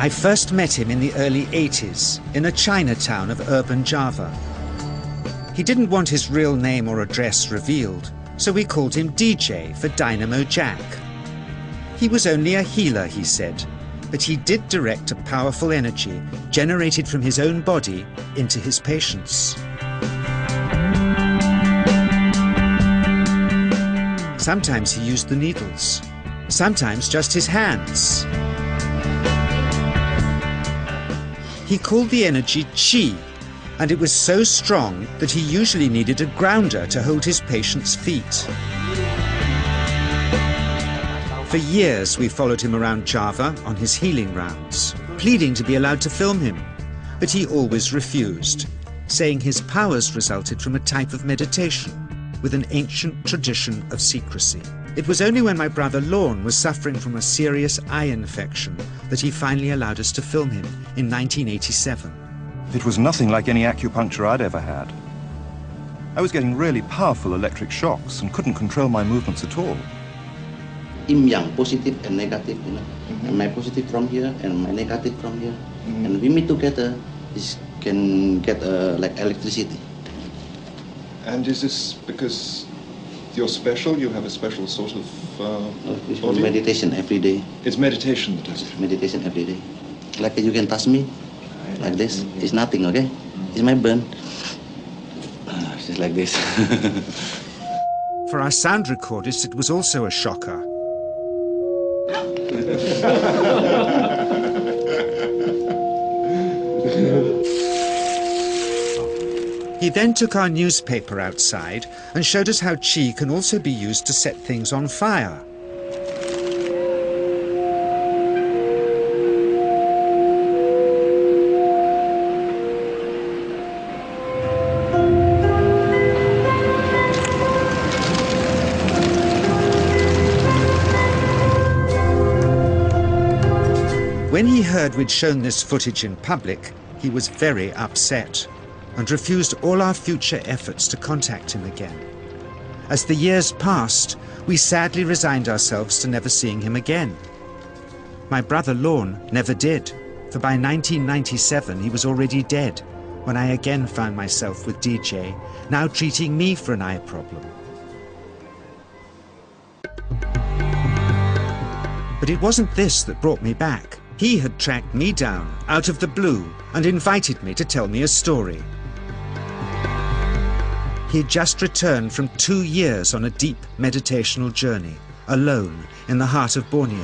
I first met him in the early 80s in a Chinatown of urban Java. He didn't want his real name or address revealed, so we called him DJ for Dynamo Jack. He was only a healer, he said, but he did direct a powerful energy generated from his own body into his patients. Sometimes he used the needles, sometimes just his hands. He called the energy Qi, and it was so strong that he usually needed a grounder to hold his patients' feet. For years we followed him around Java on his healing rounds, pleading to be allowed to film him, but he always refused, saying his powers resulted from a type of meditation with an ancient tradition of secrecy. It was only when my brother Lorne was suffering from a serious eye infection that he finally allowed us to film him in 1987. It was nothing like any acupuncture I'd ever had. I was getting really powerful electric shocks and couldn't control my movements at all. Yin yang, positive and negative, you know. And my positive from here and my negative from here. And we meet together, this can get like electricity. And is this because you're special? You have a special sort of It's meditation every day. It's meditation that does it? It's meditation every day. Like you can touch me, like this. It's nothing, okay? It's my burn. It's just like this. For our sound recordist, it was also a shocker. He then took our newspaper outside and showed us how Qi can also be used to set things on fire. When he heard we'd shown this footage in public, he was very upset and refused all our future efforts to contact him again. As the years passed, we sadly resigned ourselves to never seeing him again. My brother Lorne never did, for by 1997 he was already dead when I again found myself with DJ, now treating me for an eye problem. But it wasn't this that brought me back. He had tracked me down out of the blue and invited me to tell me a story. He had just returned from 2 years on a deep meditational journey, alone in the heart of Borneo.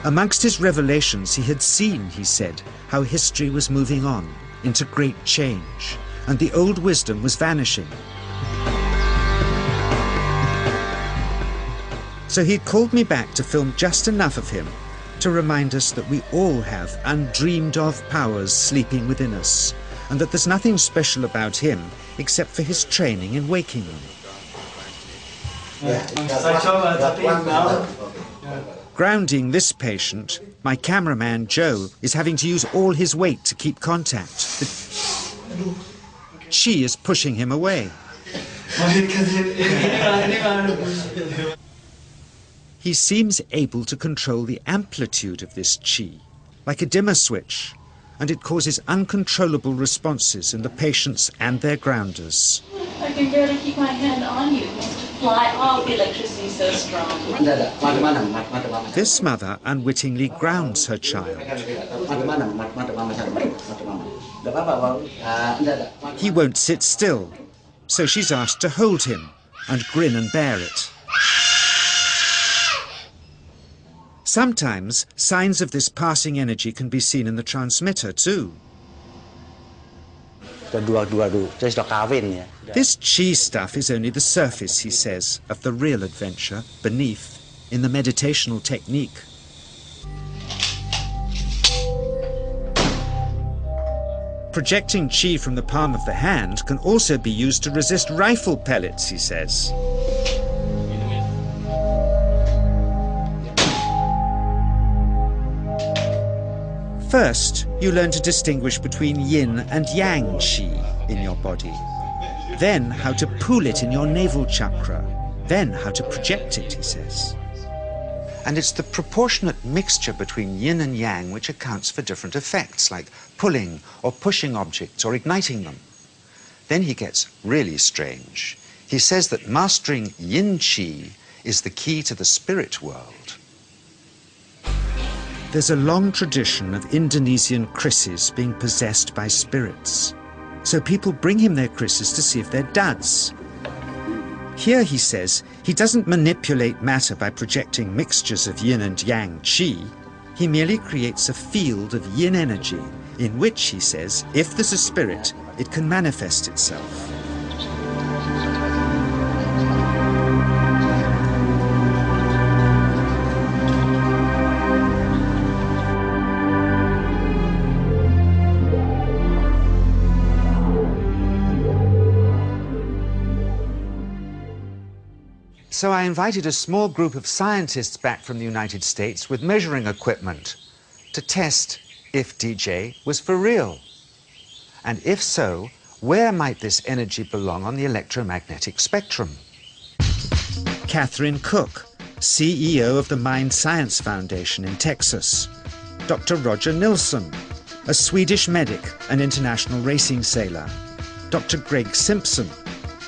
Amongst his revelations, he had seen, he said, how history was moving on into great change, and the old wisdom was vanishing. So he'd called me back to film just enough of him to remind us that we all have undreamed of powers sleeping within us, and that there's nothing special about him except for his training in waking them. Grounding this patient, my cameraman Joe is having to use all his weight to keep contact. She is pushing him away. He seems able to control the amplitude of this Qi, like a dimmer switch, and it causes uncontrollable responses in the patients and their grounders. I can barely keep my hand on you. It must fly off. The electricity so strong. This mother unwittingly grounds her child. He won't sit still, so she's asked to hold him and grin and bear it. Sometimes signs of this passing energy can be seen in the transmitter too. This Qi stuff is only the surface, he says, of the real adventure beneath, in the meditational technique. Projecting Qi from the palm of the hand can also be used to resist rifle pellets, he says. First, you learn to distinguish between yin and yang Qi in your body. Then how to pool it in your navel chakra. Then how to project it, he says. And it's the proportionate mixture between yin and yang which accounts for different effects, like pulling or pushing objects or igniting them. Then he gets really strange. He says that mastering yin qi is the key to the spirit world. There's a long tradition of Indonesian krisis being possessed by spirits. So people bring him their krisis to see if they're duds. Here, he says, he doesn't manipulate matter by projecting mixtures of yin and yang qi. He merely creates a field of yin energy in which, he says, if there's a spirit, it can manifest itself. So I invited a small group of scientists back from the United States with measuring equipment to test if DJ was for real. And if so, where might this energy belong on the electromagnetic spectrum? Catherine Cook, CEO of the Mind Science Foundation in Texas. Dr. Roger Nilsson, a Swedish medic and international racing sailor. Dr. Greg Simpson,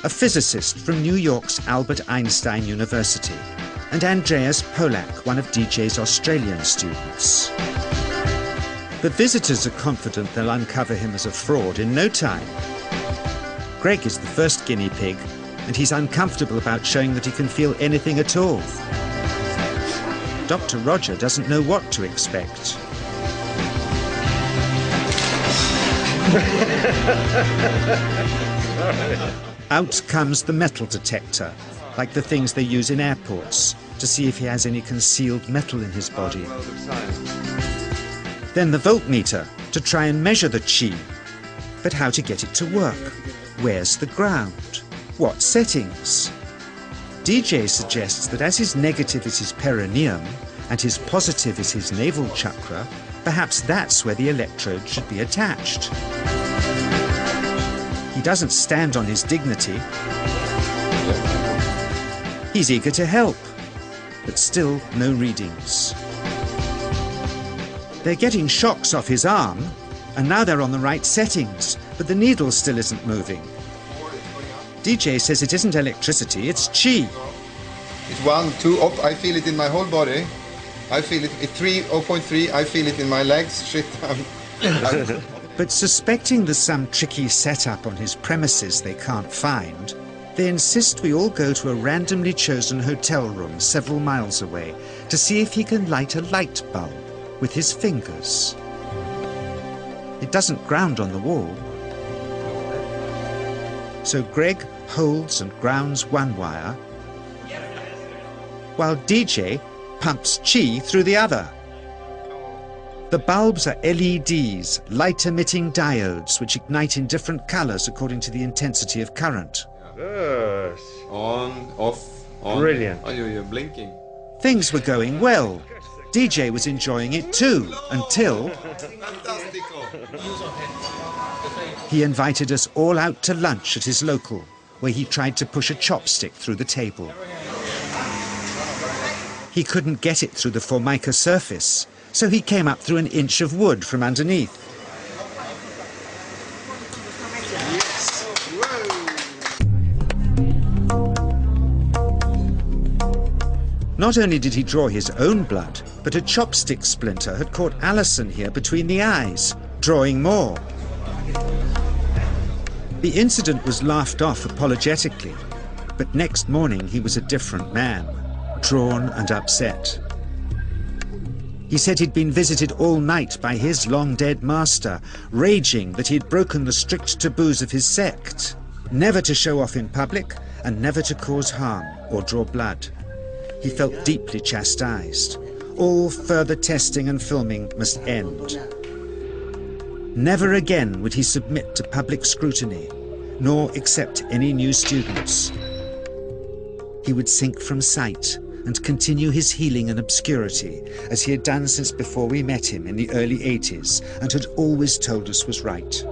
a physicist from New York's Albert Einstein University, and Andreas Polak, one of DJ's Australian students. The visitors are confident they'll uncover him as a fraud in no time. Greg is the first guinea pig, and he's uncomfortable about showing that he can feel anything at all. Dr. Roger doesn't know what to expect. Out comes the metal detector, like the things they use in airports, to see if he has any concealed metal in his body. Then the voltmeter, to try and measure the qi. But how to get it to work? Where's the ground? What settings? DJ suggests that as his negative is his perineum, and his positive is his navel chakra, perhaps that's where the electrode should be attached. He doesn't stand on his dignity. He's eager to help, but still no readings. They're getting shocks off his arm, and now they're on the right settings, but the needle still isn't moving. DJ says it isn't electricity, it's qi. It's 1, 2, up, I feel it in my whole body. I feel it, 3, 0.3, I feel it in my legs, shit. But suspecting there's some tricky setup on his premises they can't find, they insist we all go to a randomly chosen hotel room several miles away to see if he can light a light bulb with his fingers. It doesn't ground on the wall. So Greg holds and grounds one wire, while DJ pumps qi through the other. The bulbs are LEDs, light-emitting diodes, which ignite in different colors according to the intensity of current. Yes. On, off, on. Brilliant. Oh, you're blinking. Things were going well. DJ was enjoying it too, until he invited us all out to lunch at his local, where he tried to push a chopstick through the table. He couldn't get it through the Formica surface, so he came up through an inch of wood from underneath. Not only did he draw his own blood, but a chopstick splinter had caught Alison here between the eyes, drawing more. The incident was laughed off apologetically, but next morning he was a different man, drawn and upset. He said he'd been visited all night by his long-dead master, raging that he'd broken the strict taboos of his sect, never to show off in public and never to cause harm or draw blood. He felt deeply chastised. All further testing and filming must end. Never again would he submit to public scrutiny, nor accept any new students. He would sink from sight and continue his healing in obscurity, as he had done since before we met him in the early 80s and had always told us was right.